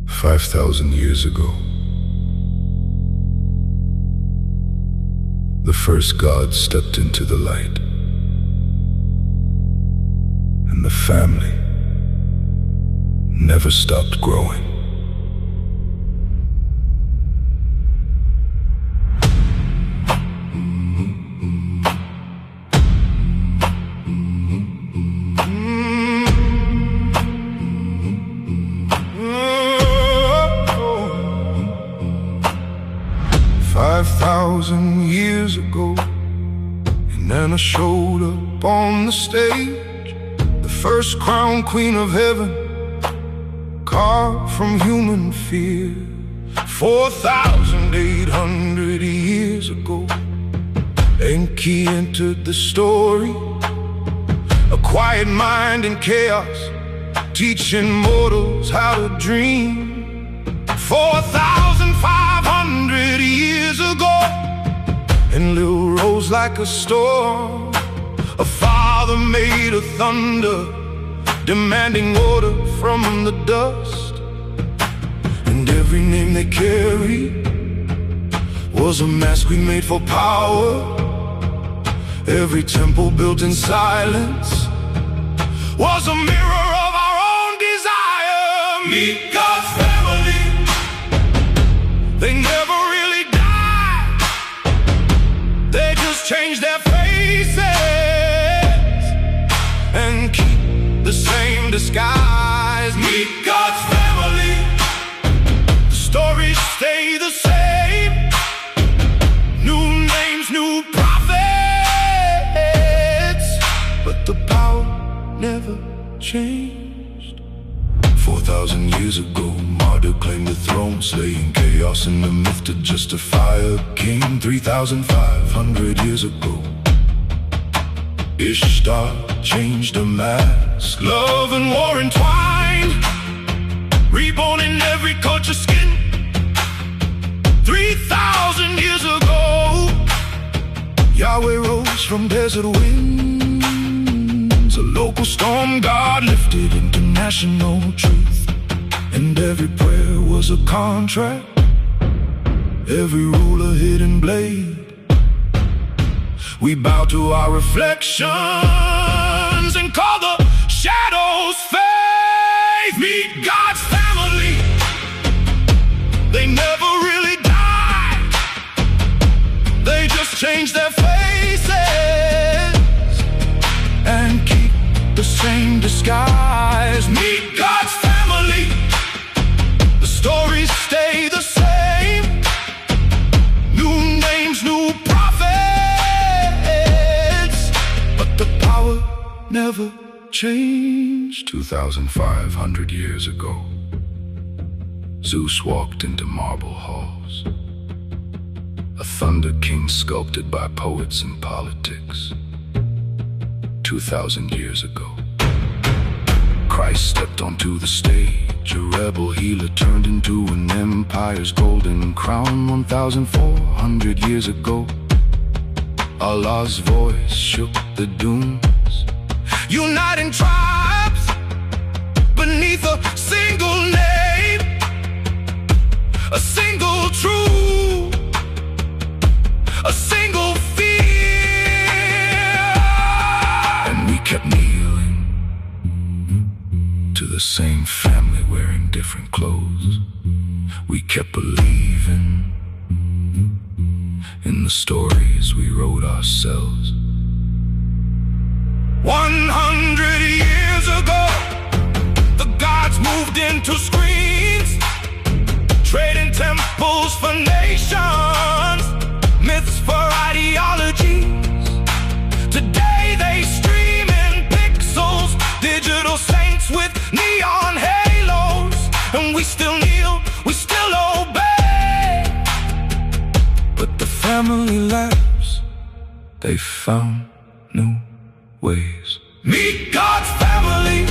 5,000 years ago, the first God stepped into the light, and the family never stopped growing. Years ago, and then I showed up on the stage, the first crown queen of heaven, carved from human fear. 4,800 years ago, Enki entered the story, a quiet mind in chaos, teaching mortals how to dream. 4,500 years ago, and Lil rose like a storm. A father made of thunder, demanding order from the dust. And every name they carried was a mask we made for power. Every temple built in silence was a mirror of our own desire. Meet God's family. They never really died, they just change their faces and keep the same disguise. Meet God's family. The stories stay the same. New names, new prophets, but the power never changed. 4,000 years ago, Marduk claimed the throne, slaying chaos in the myth to justify a king. 3,500 years ago, Ishtar changed a mask. Love and war entwined, reborn in every culture skin. 3,000 years ago, Yahweh rose from desert winds. A local storm god lifted international truth. And every prayer was a contract, every rule a hidden blade. We bow to our reflections and call the shadows faith. Meet God's family. They never really died, they just change their faces and keep the same disguise. Meet God's family. The stories stay the same. New names, new prophets, but the power never changed. 2,500 years ago, Zeus walked into marble halls, a thunder king sculpted by poets and politics. 2,000 years ago, Christ stepped onto the stage, a rebel healer turned into an empire's golden crown. 1,400 years ago, Allah's voice shook the dunes, uniting tribes beneath a single name, a single truth, a single fear. And we kept kneeling to the same family wearing different clothes. We kept believing in the stories we wrote ourselves. 100 years ago, the gods moved into screens, trading temples for nations, myths for ideologies. Today they stream in pixels, digital saints with neon halos. And we still kneel, we still obey. But the family labs, they found new ways. Meet God's family.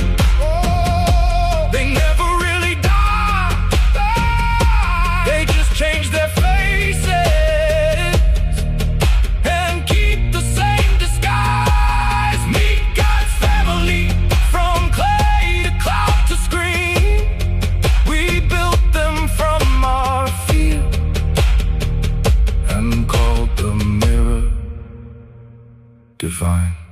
They never really die, they just change their faces time.